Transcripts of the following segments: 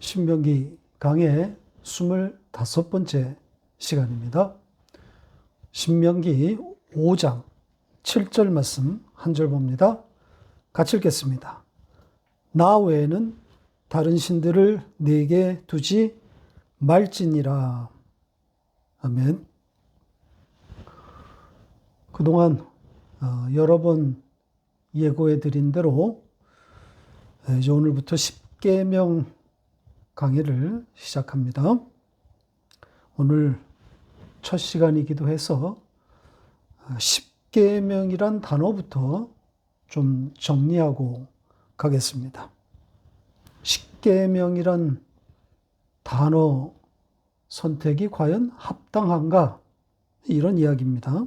신명기 강의 25번째 시간입니다. 신명기 5장 7절 말씀 한 절 봅니다. 같이 읽겠습니다. 나 외에는 다른 신들을 네게 두지 말지니라. 아멘. 그동안 여러 번 예고해 드린 대로 이제 오늘부터 10계명 강의를 시작합니다. 오늘 첫 시간이기도 해서 10계명이란 단어부터 좀 정리하고 가겠습니다. 10계명이란 단어 선택이 과연 합당한가? 이런 이야기입니다.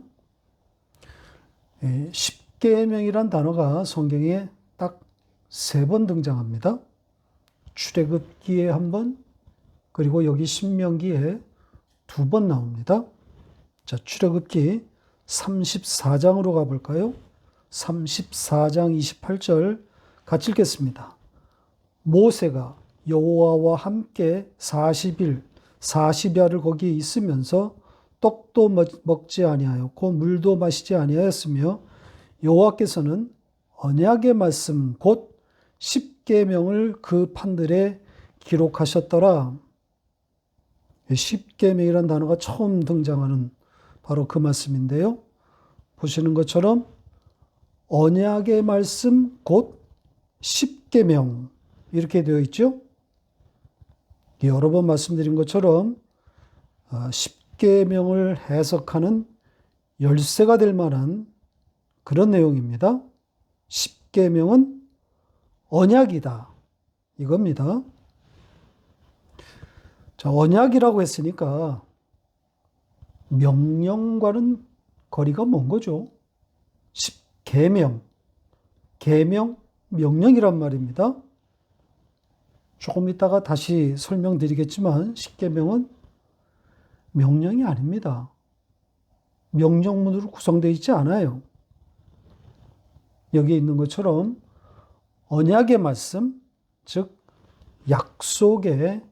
10계명이란 단어가 성경에 딱 3번 등장합니다. 출애굽기에 한 번, 그리고 여기 신명기에 2번 나옵니다. 자, 출애굽기 34장으로 가볼까요? 34장 28절 같이 읽겠습니다. 모세가 여호와와 함께 40일, 40야를 거기에 있으면서 떡도 먹지 아니하였고 물도 마시지 아니하였으며 여호와께서는 언약의 말씀 곧 10계명을 그 판들에 기록하셨더라. 10계명이라는 단어가 처음 등장하는 바로 그 말씀인데요. 보시는 것처럼 언약의 말씀 곧 10계명 이렇게 되어 있죠. 여러 번 말씀드린 것처럼 10계명을 해석하는 열쇠가 될 만한 그런 내용입니다. 10계명은 언약이다. 이겁니다. 자, 언약이라고 했으니까 명령과는 거리가 먼 거죠. 10계명, 계명, 명령이란 말입니다. 조금 이따가 다시 설명드리겠지만 10계명은 명령이 아닙니다. 명령문으로 구성되어 있지 않아요. 여기에 있는 것처럼 언약의 말씀, 즉 약속의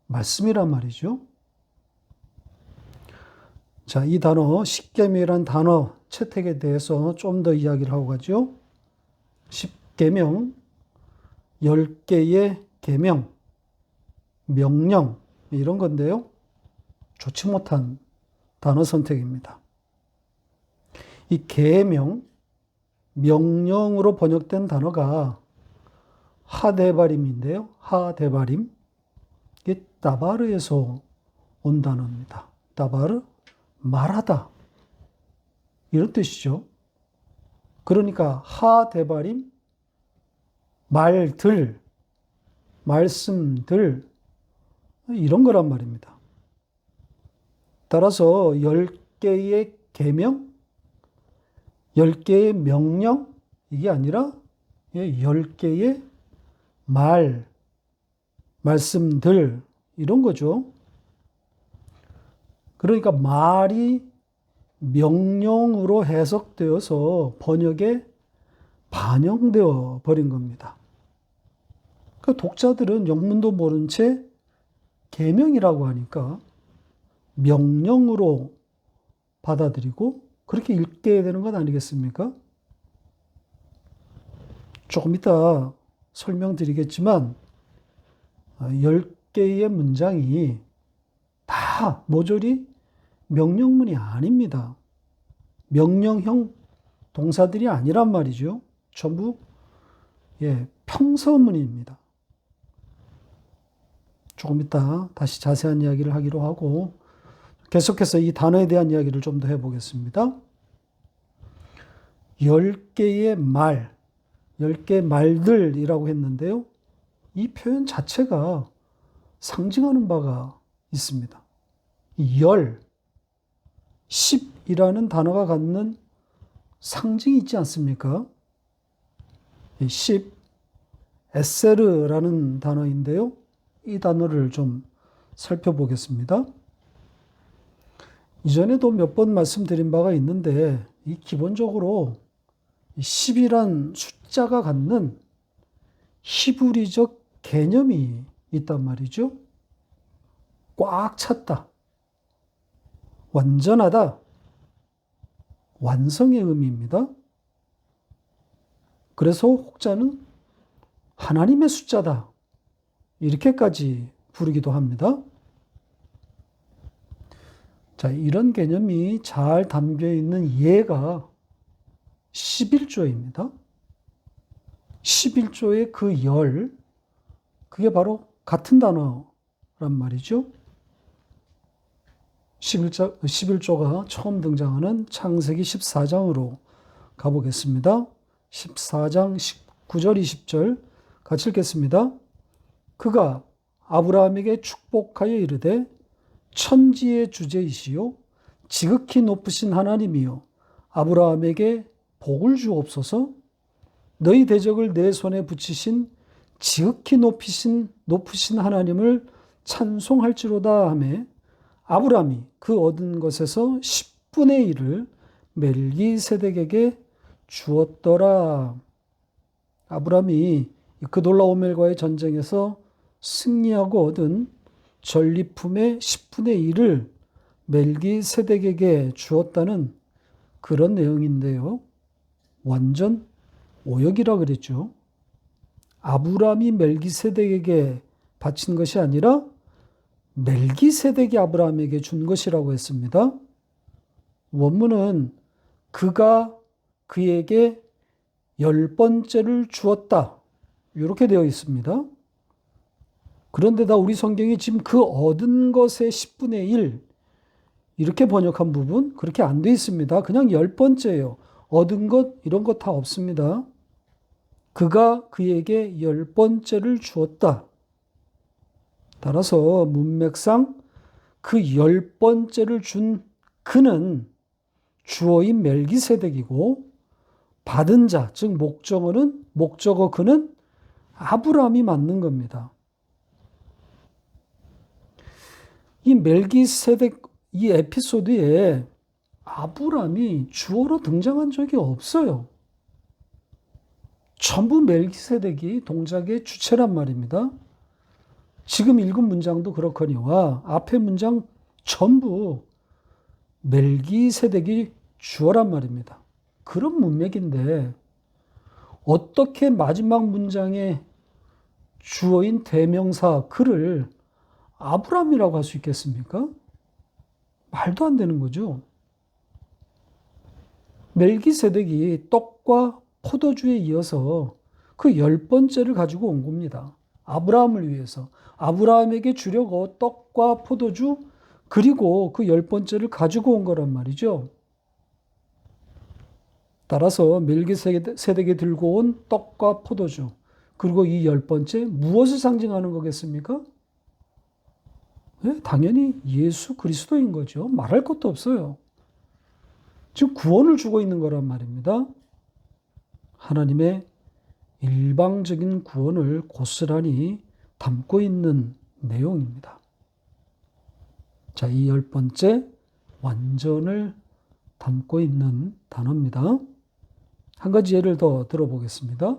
말씀이란 말이죠. 자, 이 단어 10계명이란 단어 채택에 대해서 좀 더 이야기를 하고 가죠. 10계명, 10개의 계명, 명령 이런 건데요. 좋지 못한 단어 선택입니다. 이 계명, 명령으로 번역된 단어가 하데바림인데요. 하데바림. 이게 다바르에서 온 단어입니다. 다바르, 말하다. 이런 뜻이죠. 그러니까 하데바림, 말들, 말씀들, 이런 거란 말입니다. 따라서 10개의 계명, 10개의 명령, 이게 아니라 10개의 말씀들, 이런 거죠. 그러니까 말이 명령으로 해석되어서 번역에 반영되어 버린 겁니다. 그 독자들은 영문도 모른 채 계명이라고 하니까 명령으로 받아들이고 그렇게 읽게 되는 것 아니겠습니까? 조금 이따 설명드리겠지만 10개의 문장이 다 모조리 명령문이 아닙니다. 명령형 동사들이 아니란 말이죠. 전부 평서문입니다. 조금 이따 다시 자세한 이야기를 하기로 하고 계속해서 이 단어에 대한 이야기를 좀 더 해보겠습니다. 10개의 말, 10개의 말들이라고 했는데요. 이 표현 자체가 상징하는 바가 있습니다. 10이라는 단어가 갖는 상징이 있지 않습니까? 10, 에세르라는 단어인데요. 이 단어를 좀 살펴보겠습니다. 이전에도 몇 번 말씀드린 바가 있는데 이 기본적으로 10이란 숫자가 갖는 히브리적 개념이 있단 말이죠. 꽉 찼다. 완전하다. 완성의 의미입니다. 그래서 혹자는 하나님의 숫자다. 이렇게까지 부르기도 합니다. 자, 이런 개념이 잘 담겨 있는 예가 11조입니다. 11조의 그 열, 그게 바로 같은 단어란 말이죠. 11조가 처음 등장하는 창세기 14장으로 가보겠습니다. 14장 19절 20절 같이 읽겠습니다. 그가 아브라함에게 축복하여 이르되 천지의 주제이시요 지극히 높으신 하나님이요 아브라함에게 복을 주옵소서. 너희 대적을 내 손에 붙이신 지극히 높으신 하나님을 찬송할지로다 하매 아브라함이 그 얻은 것에서 10분의 1을 멜기세덱에게 주었더라. 아브라함이 그 돌라오멜과의 전쟁에서 승리하고 얻은 전리품의 10분의 1을 멜기세덱에게 주었다는 그런 내용인데요. 완전 오역이라 그랬죠. 아브라함이 멜기세덱에게 바친 것이 아니라 멜기세덱이 아브라함에게 준 것이라고 했습니다. 원문은 그가 그에게 10번째를 주었다. 이렇게 되어 있습니다. 그런데다 우리 성경이 지금 그 얻은 것의 10분의 1 이렇게 번역한 부분 그렇게 안 돼 있습니다. 그냥 10번째예요. 얻은 것 이런 것 다 없습니다. 그가 그에게 10번째를 주었다. 따라서 문맥상 그 10번째를 준 그는 주어인 멜기세덱이고 받은 자, 즉 목적어 그는 아브라함이 맞는 겁니다. 이 멜기세덱 이 에피소드에 아브라함이 주어로 등장한 적이 없어요. 전부 멜기세덱이 동작의 주체란 말입니다. 지금 읽은 문장도 그렇거니와 앞의 문장 전부 멜기세덱이 주어란 말입니다. 그런 문맥인데 어떻게 마지막 문장의 주어인 대명사 그를 아브라함이라고 할 수 있겠습니까? 말도 안 되는 거죠. 멜기세덱이 떡과 포도주에 이어서 그 10번째를 가지고 온 겁니다. 아브라함을 위해서. 아브라함에게 주려고 떡과 포도주 그리고 그 10번째를 가지고 온 거란 말이죠. 따라서 멜기세덱이 들고 온 떡과 포도주 그리고 이 10번째 무엇을 상징하는 거겠습니까? 네, 당연히 예수 그리스도인 거죠. 말할 것도 없어요. 즉 구원을 주고 있는 거란 말입니다. 하나님의 일방적인 구원을 고스란히 담고 있는 내용입니다. 자, 이 10번째 완전을 담고 있는 단어입니다. 한 가지 예를 더 들어보겠습니다.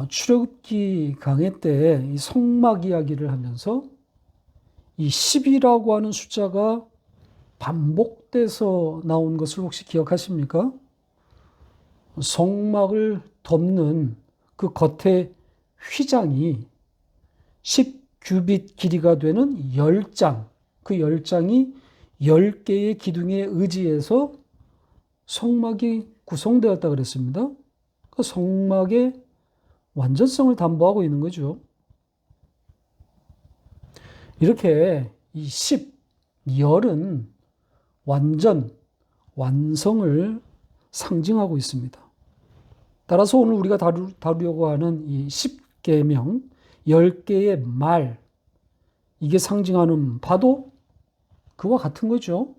출애굽기 강해 때 이 성막 이야기를 하면서 이 10이라고 하는 숫자가 반복돼서 나온 것을 혹시 기억하십니까? 성막을 덮는 그 겉에 휘장이 10규빗 길이가 되는 10장, 그 10장이 10개의 기둥에 의지해서 성막이 구성되었다 그랬습니다. 그 성막의 완전성을 담보하고 있는 거죠. 이렇게 이 10, 열은 완전, 완성을 상징하고 있습니다. 따라서 오늘 우리가 다루려고 하는 이 10계명, 10개의 말, 이게 상징하는 바도 그와 같은 거죠.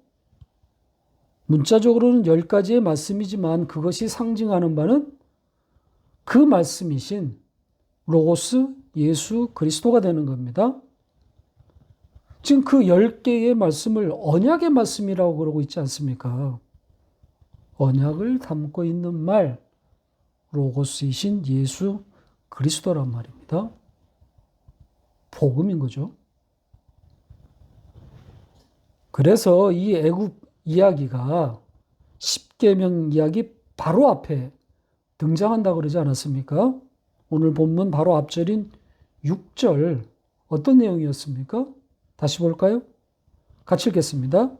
문자적으로는 10가지의 말씀이지만 그것이 상징하는 바는 그 말씀이신 로고스 예수 그리스도가 되는 겁니다. 지금 그 10개의 말씀을 언약의 말씀이라고 그러고 있지 않습니까? 언약을 담고 있는 말, 로고스이신 예수 그리스도란 말입니다. 복음인 거죠. 그래서 이 애굽 이야기가 십계명 이야기 바로 앞에 등장한다고 그러지 않았습니까? 오늘 본문 바로 앞절인 6절 어떤 내용이었습니까? 다시 볼까요? 같이 읽겠습니다.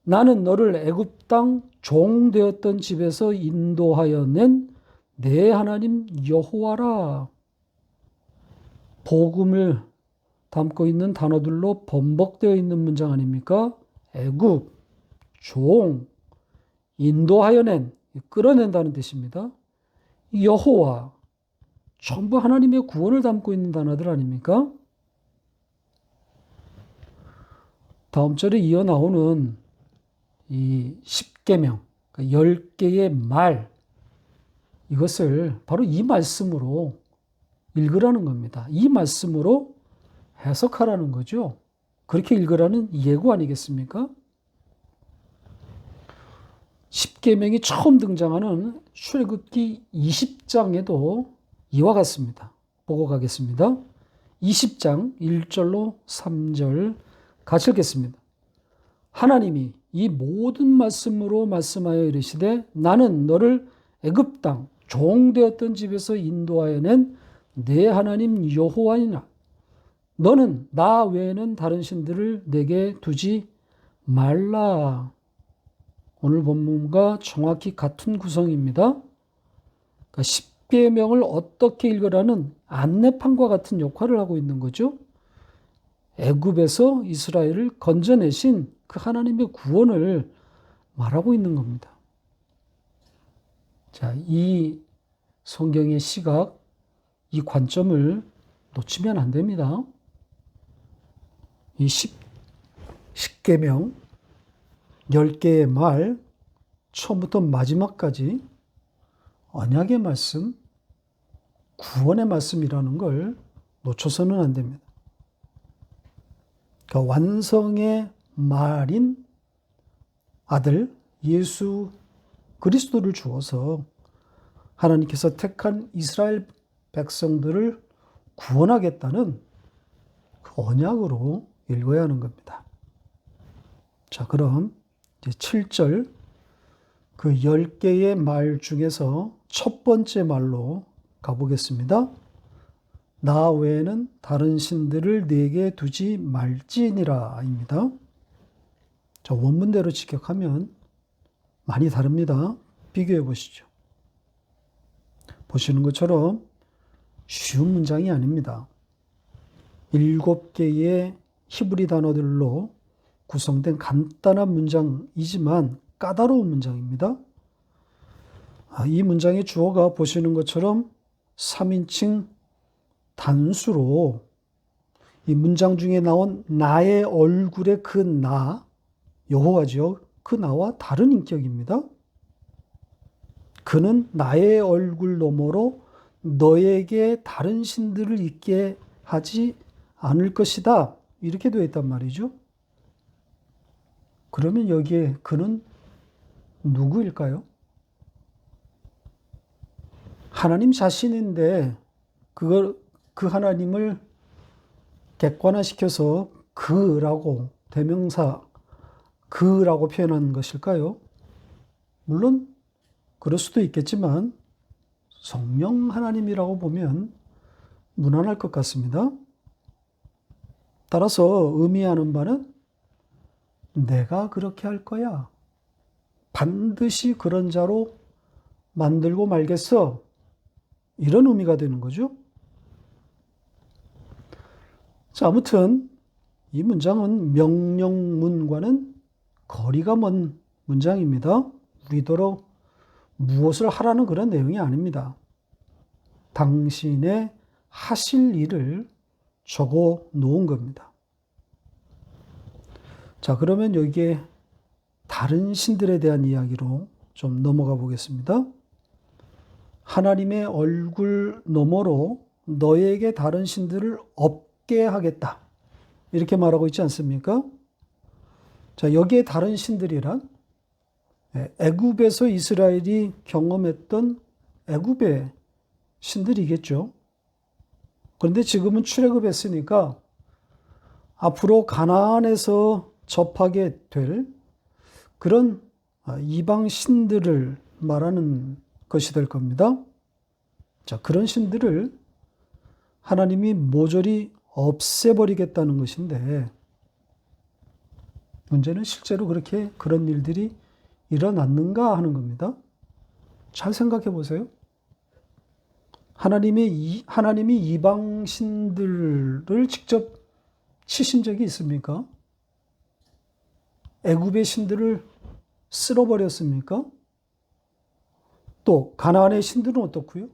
나는 너를 애굽 땅 종 되었던 집에서 인도하여 낸 내 하나님 여호와라. 복음을 담고 있는 단어들로 번복되어 있는 문장 아닙니까? 애굽, 종, 인도하여 낸, 끌어낸다는 뜻입니다. 여호와, 전부 하나님의 구원을 담고 있는 단어들 아닙니까? 다음 절에 이어 나오는 이 십계명, 10개의 말, 이것을 바로 이 말씀으로 읽으라는 겁니다. 이 말씀으로 해석하라는 거죠. 그렇게 읽으라는 예고 아니겠습니까? 십계명이 처음 등장하는 출애굽기 20장에도 이와 같습니다. 보고 가겠습니다. 20장 1절로 3절 같이 읽겠습니다. 하나님이 이 모든 말씀으로 말씀하여 이르시되 나는 너를 애굽 땅 종 되었던 집에서 인도하여 낸 내 하나님 여호와니라. 너는 나 외에는 다른 신들을 내게 두지 말라. 오늘 본문과 정확히 같은 구성입니다. 그러니까 십계명을 어떻게 읽으라는 안내판과 같은 역할을 하고 있는 거죠. 애굽에서 이스라엘을 건져내신 그 하나님의 구원을 말하고 있는 겁니다. 자, 이 성경의 시각, 이 관점을 놓치면 안 됩니다. 이 십계명 10개의 말, 처음부터 마지막까지 언약의 말씀, 구원의 말씀이라는 걸 놓쳐서는 안 됩니다. 그러니까 완성의 말인 아들 예수 그리스도를 주어서 하나님께서 택한 이스라엘 백성들을 구원하겠다는 그 언약으로 읽어야 하는 겁니다. 자, 그럼 이제 7절 그 10개의 말 중에서 첫 번째 말로 가보겠습니다. 나 외에는 다른 신들을 내게 두지 말지니라 입니다. 자, 원문대로 직역하면 많이 다릅니다. 비교해 보시죠. 보시는 것처럼 쉬운 문장이 아닙니다. 7개의 히브리 단어들로 구성된 간단한 문장이지만 까다로운 문장입니다. 이 문장의 주어가 보시는 것처럼 3인칭 단수로 이 문장 중에 나온 나의 얼굴의 그 나, 여호와죠. 그 나와 다른 인격입니다. 그는 나의 얼굴 너머로 너에게 다른 신들을 있게 하지 않을 것이다. 이렇게 되어 있단 말이죠. 그러면 여기에 그는 누구일까요? 하나님 자신인데 그 하나님을 객관화시켜서 그라고 대명사 그라고 표현한 것일까요? 물론 그럴 수도 있겠지만 성령 하나님이라고 보면 무난할 것 같습니다. 따라서 의미하는 바는 내가 그렇게 할 거야. 반드시 그런 자로 만들고 말겠어. 이런 의미가 되는 거죠. 자, 아무튼 이 문장은 명령문과는 거리가 먼 문장입니다. 우리더러 무엇을 하라는 그런 내용이 아닙니다. 당신의 하실 일을 적어 놓은 겁니다. 자, 그러면 여기에 다른 신들에 대한 이야기로 좀 넘어가 보겠습니다. 하나님의 얼굴 너머로 너에게 다른 신들을 없게 하겠다. 이렇게 말하고 있지 않습니까? 자, 여기에 다른 신들이란 애굽에서 이스라엘이 경험했던 애굽의 신들이겠죠. 그런데 지금은 출애굽했으니까 앞으로 가나안에서 접하게 될 그런 이방 신들을 말하는 것이 될 겁니다. 자, 그런 신들을 하나님이 모조리 없애버리겠다는 것인데, 문제는 실제로 그렇게 그런 일들이 일어났는가 하는 겁니다. 잘 생각해 보세요. 하나님이 이방 신들을 직접 치신 적이 있습니까? 애굽의 신들을 쓸어버렸습니까? 또 가나안의 신들은 어떻고요?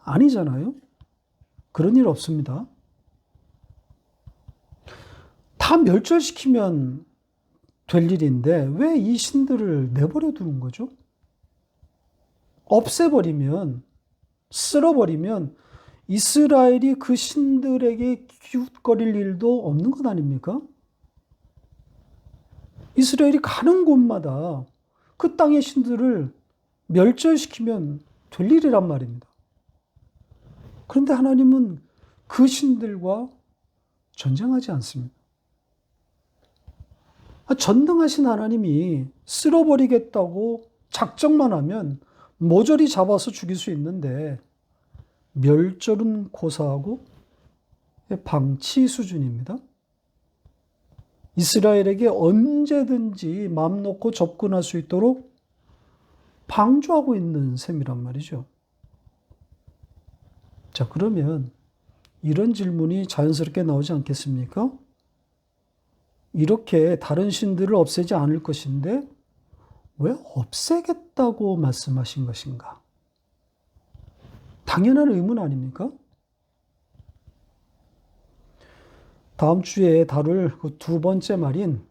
아니잖아요. 그런 일 없습니다. 다 멸절시키면 될 일인데 왜 이 신들을 내버려 두는 거죠? 없애버리면, 쓸어버리면 이스라엘이 그 신들에게 기웃거릴 일도 없는 것 아닙니까? 이스라엘이 가는 곳마다 그 땅의 신들을 멸절시키면 될 일이란 말입니다. 그런데 하나님은 그 신들과 전쟁하지 않습니다. 전능하신 하나님이 쓸어버리겠다고 작정만 하면 모조리 잡아서 죽일 수 있는데 멸절은 고사하고 방치 수준입니다. 이스라엘에게 언제든지 마음 놓고 접근할 수 있도록 방조하고 있는 셈이란 말이죠. 자, 그러면 이런 질문이 자연스럽게 나오지 않겠습니까? 이렇게 다른 신들을 없애지 않을 것인데 왜 없애겠다고 말씀하신 것인가? 당연한 의문 아닙니까? 다음 주에 다룰 그 두 번째 말인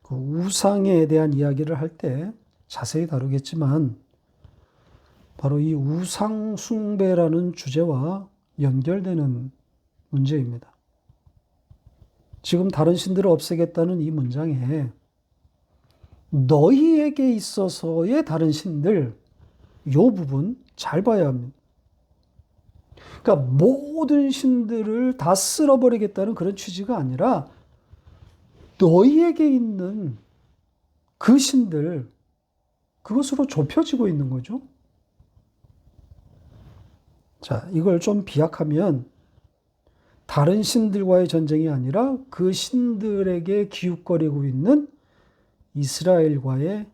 그 우상에 대한 이야기를 할 때 자세히 다루겠지만 바로 이 우상 숭배라는 주제와 연결되는 문제입니다. 지금 다른 신들을 없애겠다는 이 문장에 너희에게 있어서의 다른 신들, 이 부분 잘 봐야 합니다. 그러니까 모든 신들을 다 쓸어버리겠다는 그런 취지가 아니라 너희에게 있는 그 신들, 그것으로 좁혀지고 있는 거죠. 자, 이걸 좀 비약하면 다른 신들과의 전쟁이 아니라 그 신들에게 기웃거리고 있는 이스라엘과의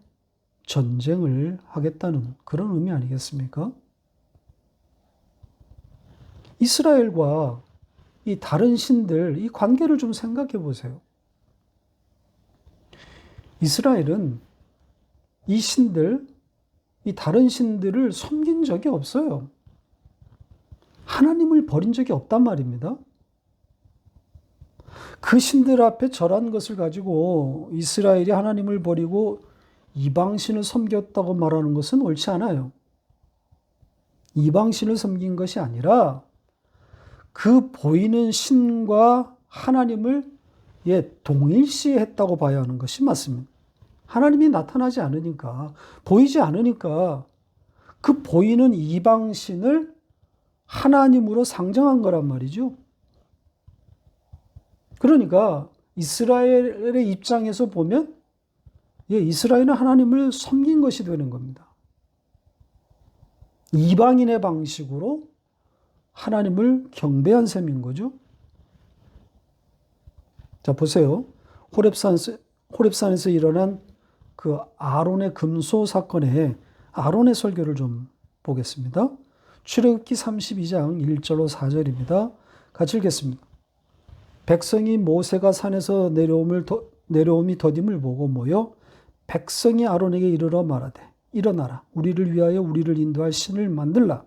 전쟁을 하겠다는 그런 의미 아니겠습니까? 이스라엘과 이 다른 신들, 이 관계를 좀 생각해 보세요. 이스라엘은 이 신들, 이 다른 신들을 섬긴 적이 없어요. 하나님을 버린 적이 없단 말입니다. 그 신들 앞에 절한 것을 가지고 이스라엘이 하나님을 버리고 이방신을 섬겼다고 말하는 것은 옳지 않아요. 이방신을 섬긴 것이 아니라 그 보이는 신과 하나님을 동일시했다고 봐야 하는 것이 맞습니다. 하나님이 나타나지 않으니까, 보이지 않으니까 그 보이는 이방신을 하나님으로 상정한 거란 말이죠. 그러니까 이스라엘의 입장에서 보면 이스라엘은 하나님을 섬긴 것이 되는 겁니다. 이방인의 방식으로 하나님을 경배한 셈인 거죠. 자, 보세요. 호렙산에서 일어난 그 아론의 금소 사건에 아론의 설교를 좀 보겠습니다. 출애굽기 32장 1절로 4절입니다. 같이 읽겠습니다. 백성이 모세가 산에서 내려옴이 더딤을 보고 모여 백성이 아론에게 이르러 말하되 일어나라 우리를 위하여 우리를 인도할 신을 만들라.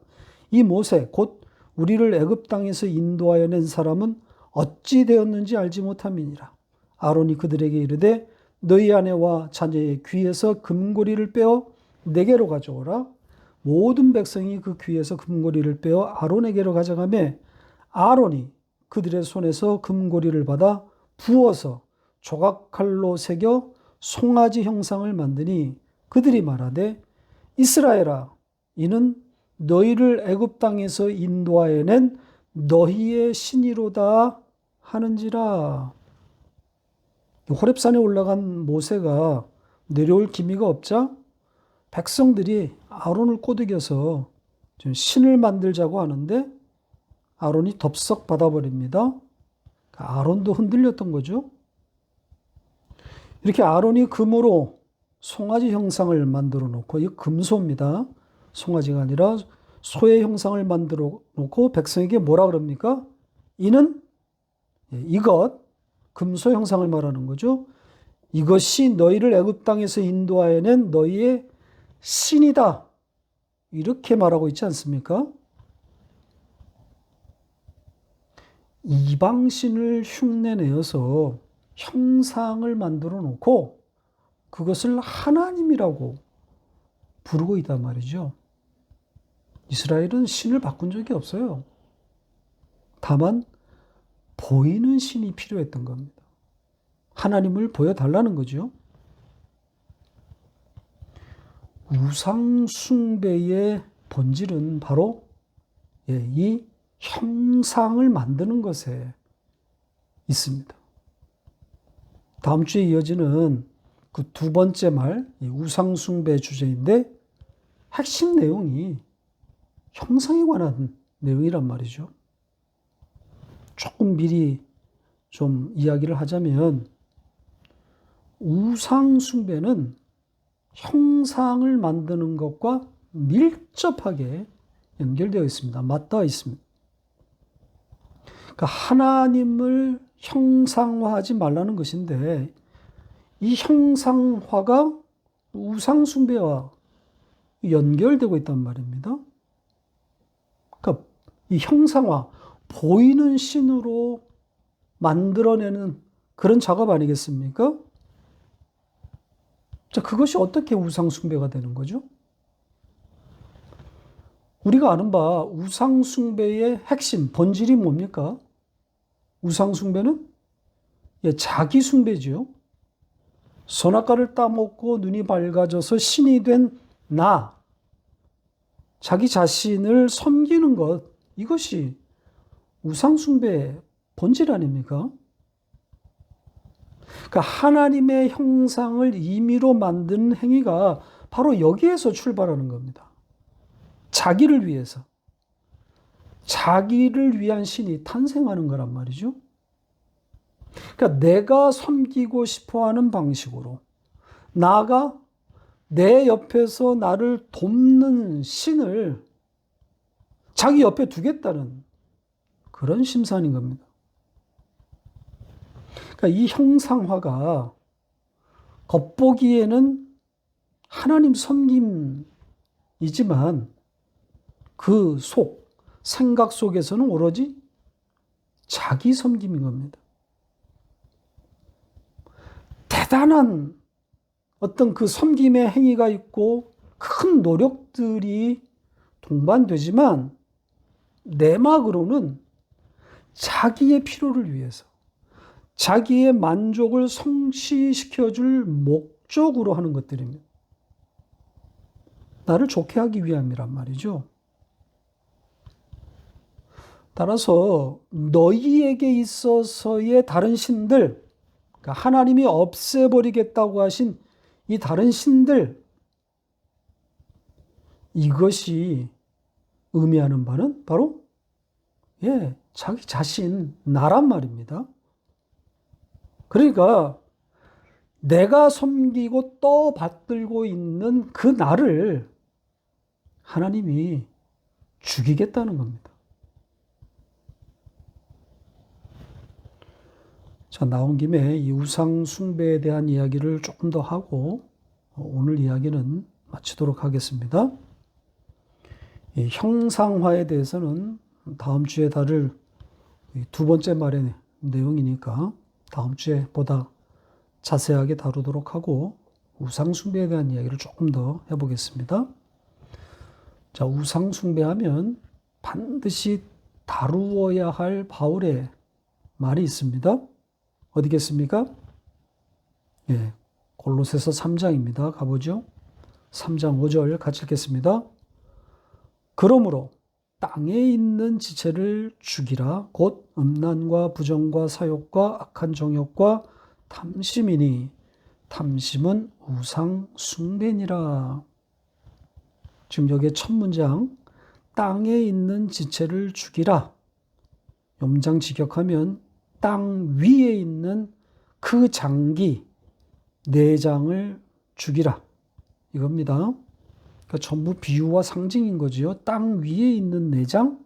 이 모세 곧 우리를 애굽 땅에서 인도하여 낸 사람은 어찌 되었는지 알지 못함이니라. 아론이 그들에게 이르되 너희 아내와 자녀의 귀에서 금고리를 빼어 내게로 가져오라. 모든 백성이 그 귀에서 금고리를 빼어 아론에게로 가져가며 아론이 그들의 손에서 금고리를 받아 부어서 조각칼로 새겨 송아지 형상을 만드니 그들이 말하되 이스라엘아 이는 너희를 애굽 땅에서 인도하여 낸 너희의 신이로다 하는지라. 호렙산에 올라간 모세가 내려올 기미가 없자 백성들이 아론을 꼬드겨서 좀 신을 만들자고 하는데 아론이 덥석 받아버립니다. 아론도 흔들렸던 거죠. 이렇게 아론이 금으로 송아지 형상을 만들어 놓고, 이 금소입니다. 송아지가 아니라 소의 형상을 만들어 놓고 백성에게 뭐라 그럽니까? 이는 이것, 금소 형상을 말하는 거죠. 이것이 너희를 애굽 땅에서 인도하여 낸 너희의 신이다. 이렇게 말하고 있지 않습니까? 이방신을 흉내내어서 형상을 만들어 놓고 그것을 하나님이라고 부르고 있단 말이죠. 이스라엘은 신을 바꾼 적이 없어요. 다만 보이는 신이 필요했던 겁니다. 하나님을 보여달라는 거죠. 우상 숭배의 본질은 바로 이 형상을 만드는 것에 있습니다. 다음 주에 이어지는 그 두 번째 말, 이 우상 숭배 주제인데 핵심 내용이 형상에 관한 내용이란 말이죠. 조금 미리 좀 이야기를 하자면 우상 숭배는 형상을 만드는 것과 밀접하게 연결되어 있습니다. 맞닿아 있습니다. 그러니까 하나님을 형상화하지 말라는 것인데 이 형상화가 우상 숭배와 연결되고 있단 말입니다. 그러니까 이 형상화, 보이는 신으로 만들어내는 그런 작업 아니겠습니까? 자, 그것이 어떻게 우상 숭배가 되는 거죠? 우리가 아는 바 우상 숭배의 핵심, 본질이 뭡니까? 우상 숭배는 자기 숭배지요. 선악과를 따먹고 눈이 밝아져서 신이 된 나, 자기 자신을 섬기는 것, 이것이 우상 숭배의 본질 아닙니까? 그러니까 하나님의 형상을 임의로 만드는 행위가 바로 여기에서 출발하는 겁니다. 자기를 위해서. 자기를 위한 신이 탄생하는 거란 말이죠. 그러니까 내가 섬기고 싶어하는 방식으로 나아가 내 옆에서 나를 돕는 신을 자기 옆에 두겠다는 그런 심산인 겁니다. 그러니까 이 형상화가 겉보기에는 하나님 섬김이지만 그 생각 속에서는 오로지 자기 섬김인 겁니다. 대단한 어떤 그 섬김의 행위가 있고 큰 노력들이 동반되지만 내막으로는 자기의 필요를 위해서 자기의 만족을 성취시켜줄 목적으로 하는 것들입니다. 나를 좋게 하기 위함이란 말이죠. 따라서 너희에게 있어서의 다른 신들, 그러니까 하나님이 없애버리겠다고 하신 이 다른 신들, 이것이 의미하는 바는 바로 자기 자신, 나란 말입니다. 그러니까 내가 섬기고 떠받들고 있는 그 나를 하나님이 죽이겠다는 겁니다. 자, 나온 김에 이 우상 숭배에 대한 이야기를 조금 더 하고 오늘 이야기는 마치도록 하겠습니다. 이 형상화에 대해서는 다음 주에 다룰 두 번째 말의 내용이니까 다음 주에 보다 자세하게 다루도록 하고 우상 숭배에 대한 이야기를 조금 더 해보겠습니다. 자, 우상 숭배하면 반드시 다루어야 할 바울의 말이 있습니다. 어디겠습니까? 골로새서 3장입니다. 가보죠. 3장 5절 같이 읽겠습니다. 그러므로 땅에 있는 지체를 죽이라. 곧 음란과 부정과 사욕과 악한 정욕과 탐심이니 탐심은 우상 숭배니라. 지금 여기에 첫 문장 땅에 있는 지체를 죽이라. 염장 직역하면 땅 위에 있는 그 장기, 내장을 죽이라. 이겁니다. 그러니까 전부 비유와 상징인 거지요. 땅 위에 있는 내장,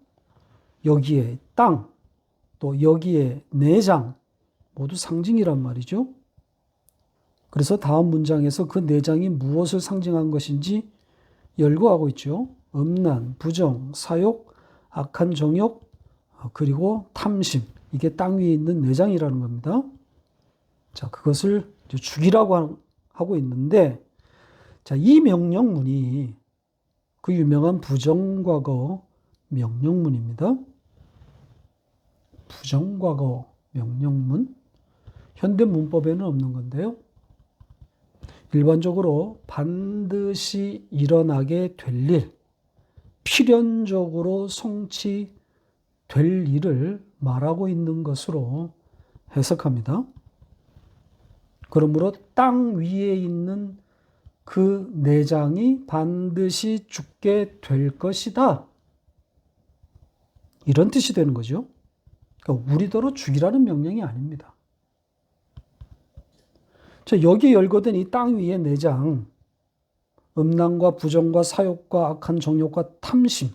여기에 땅, 또 여기에 내장, 모두 상징이란 말이죠. 그래서 다음 문장에서 그 내장이 무엇을 상징한 것인지 열거하고 있죠. 음란, 부정, 사욕, 악한 정욕, 그리고 탐심. 이게 땅 위에 있는 내장이라는 겁니다. 자, 그것을 죽이라고 하고 있는데, 자, 이 명령문이 그 유명한 부정과거 명령문입니다. 부정과거 명령문. 현대 문법에는 없는 건데요. 일반적으로 반드시 일어나게 될 일, 필연적으로 성취될 일을 말하고 있는 것으로 해석합니다. 그러므로 땅 위에 있는 그 내장이 반드시 죽게 될 것이다. 이런 뜻이 되는 거죠. 그러니까 우리더러 죽이라는 명령이 아닙니다. 자, 여기에 열거된 이 땅 위의 내장, 음란과 부정과 사욕과 악한 정욕과 탐심,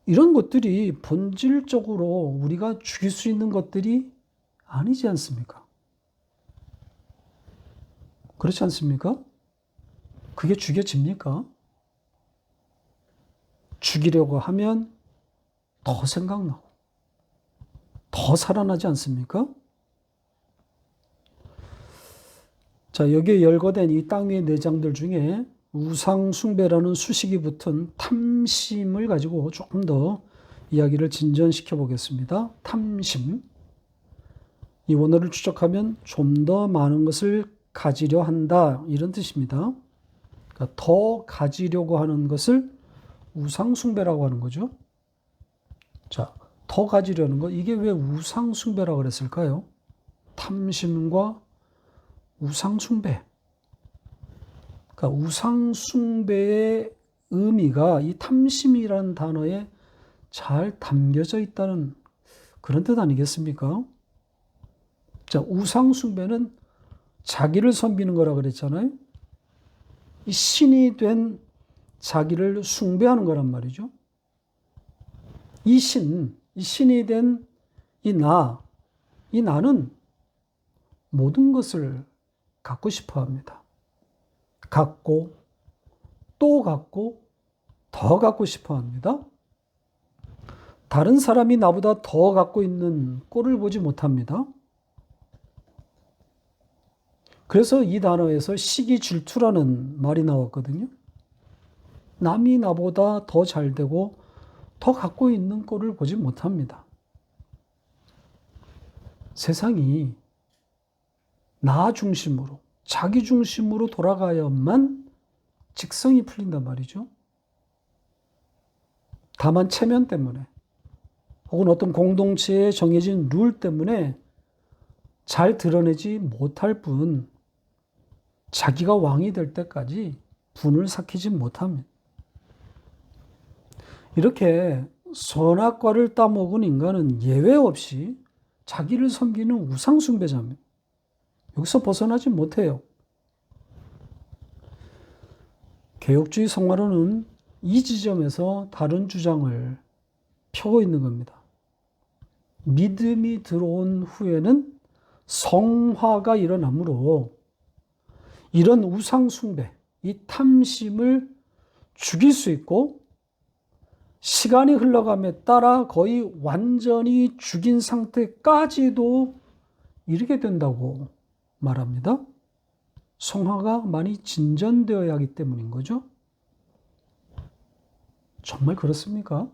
이런 것들이 본질적으로 우리가 죽일 수 있는 것들이 아니지 않습니까? 그렇지 않습니까? 그게 죽여집니까? 죽이려고 하면 더 생각나고 더 살아나지 않습니까? 자, 여기에 열거된 이 땅 위의 내장들 중에 우상 숭배라는 수식이 붙은 탐심을 가지고 조금 더 이야기를 진전시켜 보겠습니다. 탐심. 이 원어를 추적하면 좀 더 많은 것을 가지려 한다, 이런 뜻입니다. 그러니까 더 가지려고 하는 것을 우상 숭배라고 하는 거죠. 자, 더 가지려는 것, 이게 왜 우상 숭배라고 그랬을까요? 탐심과 우상 숭배. 그러니까 우상 숭배의 의미가 이 탐심이라는 단어에 잘 담겨져 있다는 그런 뜻 아니겠습니까? 자, 우상 숭배는 자기를 섬기는 거라 그랬잖아요. 이 신이 된 자기를 숭배하는 거란 말이죠. 이 신이 된 이 나는 모든 것을 갖고 싶어 합니다. 갖고, 또 갖고, 더 갖고 싶어 합니다. 다른 사람이 나보다 더 갖고 있는 꼴을 보지 못합니다. 그래서 이 단어에서 시기 질투라는 말이 나왔거든요. 남이 나보다 더 잘되고 더 갖고 있는 꼴을 보지 못합니다. 세상이 나 중심으로, 자기 중심으로 돌아가야만 직성이 풀린단 말이죠. 다만 체면 때문에 혹은 어떤 공동체의 정해진 룰 때문에 잘 드러내지 못할 뿐 자기가 왕이 될 때까지 분을 삭히지 못합니다. 이렇게 선악과를 따먹은 인간은 예외 없이 자기를 섬기는 우상숭배자입니다. 여기서 벗어나지 못해요. 개혁주의 성화론은 이 지점에서 다른 주장을 펴고 있는 겁니다. 믿음이 들어온 후에는 성화가 일어나므로 이런 우상숭배, 이 탐심을 죽일 수 있고 시간이 흘러감에 따라 거의 완전히 죽인 상태까지도 이르게 된다고 말합니다. 성화가 많이 진전되어야 하기 때문인 거죠. 정말 그렇습니까?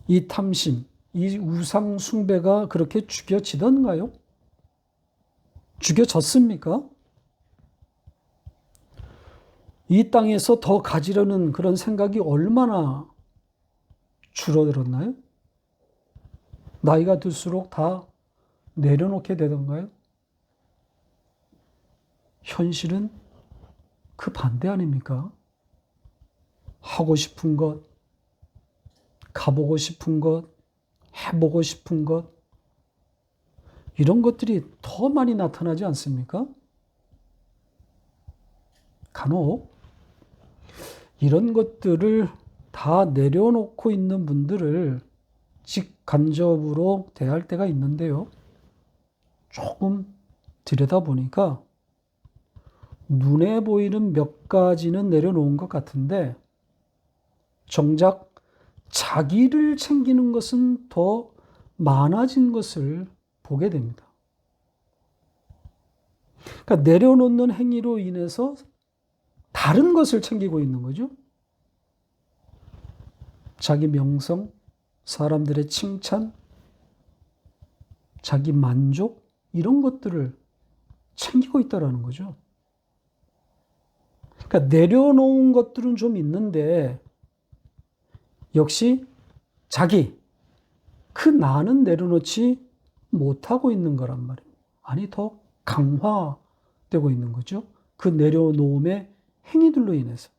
이 탐심, 이 우상 숭배가 그렇게 죽여지던가요? 죽여졌습니까? 이 땅에서 더 가지려는 그런 생각이 얼마나 줄어들었나요? 나이가 들수록 다 내려놓게 되던가요? 현실은 그 반대 아닙니까? 하고 싶은 것, 가보고 싶은 것, 해보고 싶은 것, 이런 것들이 더 많이 나타나지 않습니까? 간혹 이런 것들을 다 내려놓고 있는 분들을 직간접으로 대할 때가 있는데요. 조금 들여다보니까 눈에 보이는 몇 가지는 내려놓은 것 같은데 정작 자기를 챙기는 것은 더 많아진 것을 보게 됩니다. 그러니까 내려놓는 행위로 인해서 다른 것을 챙기고 있는 거죠. 자기 명성, 사람들의 칭찬, 자기 만족, 이런 것들을 챙기고 있다는 거죠. 그러니까 내려놓은 것들은 좀 있는데 역시 자기, 그 나는 내려놓지 못하고 있는 거란 말이에요. 아니, 더 강화되고 있는 거죠. 그 내려놓음의 행위들로 인해서.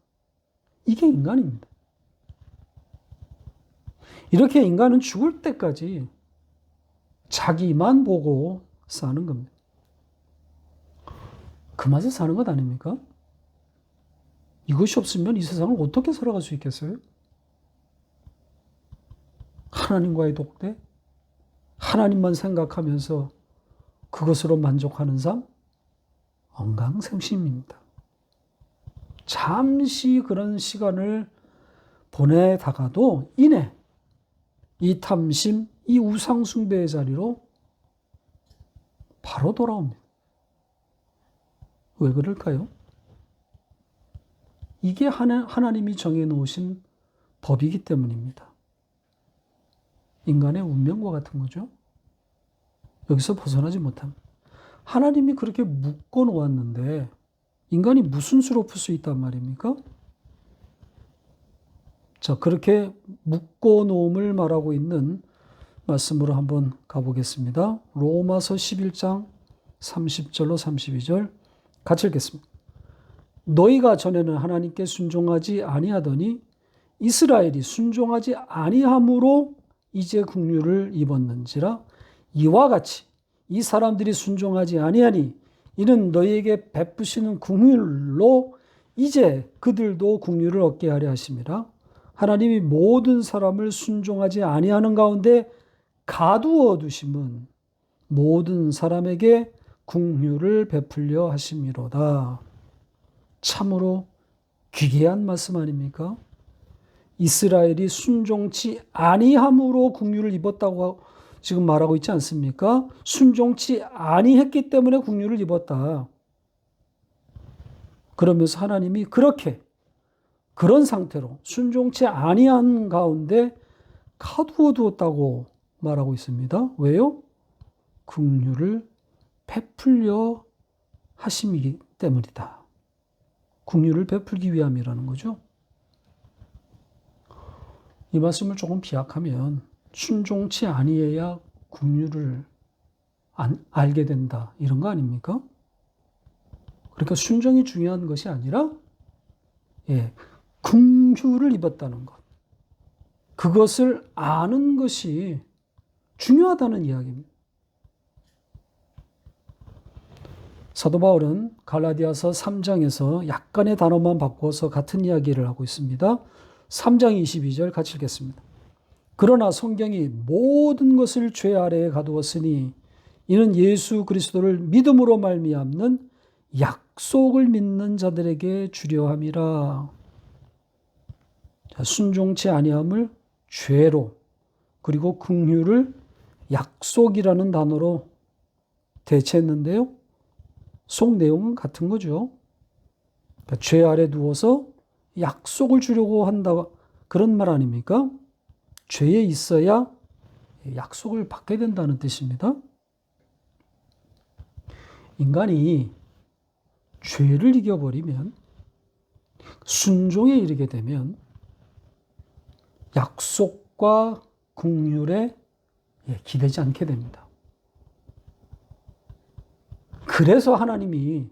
이게 인간입니다. 이렇게 인간은 죽을 때까지 자기만 보고 사는 겁니다. 그 맛에 사는 것 아닙니까? 이것이 없으면 이 세상을 어떻게 살아갈 수 있겠어요? 하나님과의 독대? 하나님만 생각하면서 그것으로 만족하는 삶? 엉강생심입니다. 잠시 그런 시간을 보내다가도 이내 이 탐심, 이 우상숭배의 자리로 바로 돌아옵니다. 왜 그럴까요? 이게 하나님이 정해놓으신 법이기 때문입니다. 인간의 운명과 같은 거죠. 여기서 벗어나지 못합니다. 하나님이 그렇게 묶어 놓았는데 인간이 무슨 수로 풀 수 있단 말입니까? 자, 그렇게 묶어 놓음을 말하고 있는 말씀으로 한번 가보겠습니다. 로마서 11장 30절로 32절 같이 읽겠습니다. 너희가 전에는 하나님께 순종하지 아니하더니 이스라엘이 순종하지 아니함으로 이제 국류를 입었는지라. 이와 같이 이 사람들이 순종하지 아니하니 이는 너희에게 베푸시는 국률로 이제 그들도 국률을 얻게 하려 하심이라. 하나님이 모든 사람을 순종하지 아니하는 가운데 가두어 두심은 모든 사람에게 국률을 베풀려 하심이로다. 참으로 귀귀한 말씀 아닙니까? 이스라엘이 순종치 아니함으로 국률을 입었다고 지금 말하고 있지 않습니까? 순종치 아니했기 때문에 국률을 입었다. 그러면서 하나님이 그런 상태로 순종치 아니한 가운데 가두어 두었다고 말하고 있습니다. 왜요? 국률을 베풀려 하심이기 때문이다. 국률을 베풀기 위함이라는 거죠. 이 말씀을 조금 비약하면 순종치 아니해야 국률을 알게 된다. 이런 거 아닙니까? 그러니까 순종이 중요한 것이 아니라 긍휼을 입었다는 것. 그것을 아는 것이 중요하다는 이야기입니다. 사도 바울은 갈라디아서 3장에서 약간의 단어만 바꿔서 같은 이야기를 하고 있습니다. 3장 22절 같이 읽겠습니다. 그러나 성경이 모든 것을 죄 아래에 가두었으니 이는 예수 그리스도를 믿음으로 말미암는 약속을 믿는 자들에게 주려 함이라. 순종치 아니함을 죄로, 그리고 긍휼을 약속이라는 단어로 대체했는데요. 속 내용은 같은 거죠. 그러니까 죄 아래 두어서 약속을 주려고 한다, 그런 말 아닙니까? 죄에 있어야 약속을 받게 된다는 뜻입니다. 인간이 죄를 이겨버리면 순종에 이르게 되면 약속과 긍휼에 기대지 않게 됩니다. 그래서 하나님이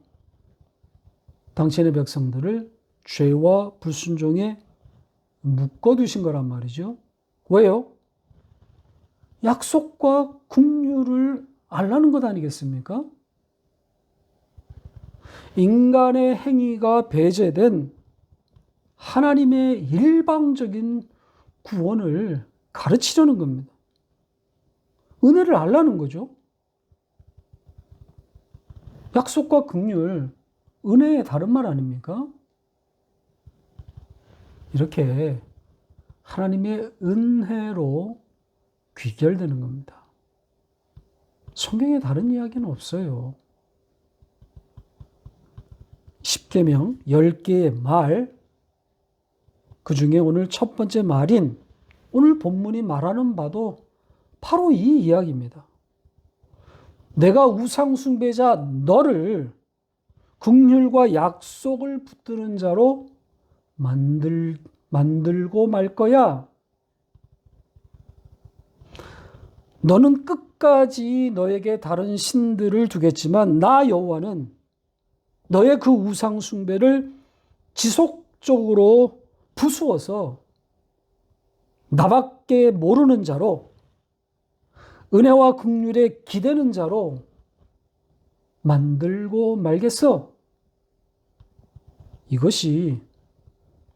당신의 백성들을 죄와 불순종에 묶어두신 거란 말이죠. 왜요? 약속과 긍휼을 알라는 것 아니겠습니까? 인간의 행위가 배제된 하나님의 일방적인 구원을 가르치려는 겁니다. 은혜를 알라는 거죠. 약속과 긍휼, 은혜의 다른 말 아닙니까? 이렇게 하나님의 은혜로 귀결되는 겁니다. 성경에 다른 이야기는 없어요. 십계명 10개의 말, 그 중에 오늘 첫 번째 말인 오늘 본문이 말하는 바도 바로 이 이야기입니다. 내가 우상 숭배자 너를 긍휼과 약속을 붙드는 자로 만들고 말 거야. 너는 끝까지 너에게 다른 신들을 두겠지만 나 여호와는 너의 그 우상 숭배를 지속적으로 부수어서 나밖에 모르는 자로 은혜와 긍휼에 기대는 자로 만들고 말겠어. 이것이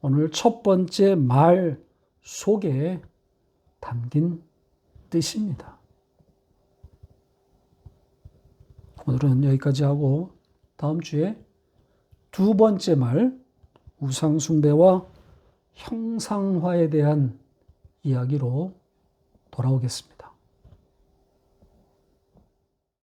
오늘 첫 번째 말 속에 담긴 뜻입니다. 오늘은 여기까지 하고 다음 주에 두 번째 말 우상 숭배와 형상화에 대한 이야기로 돌아오겠습니다.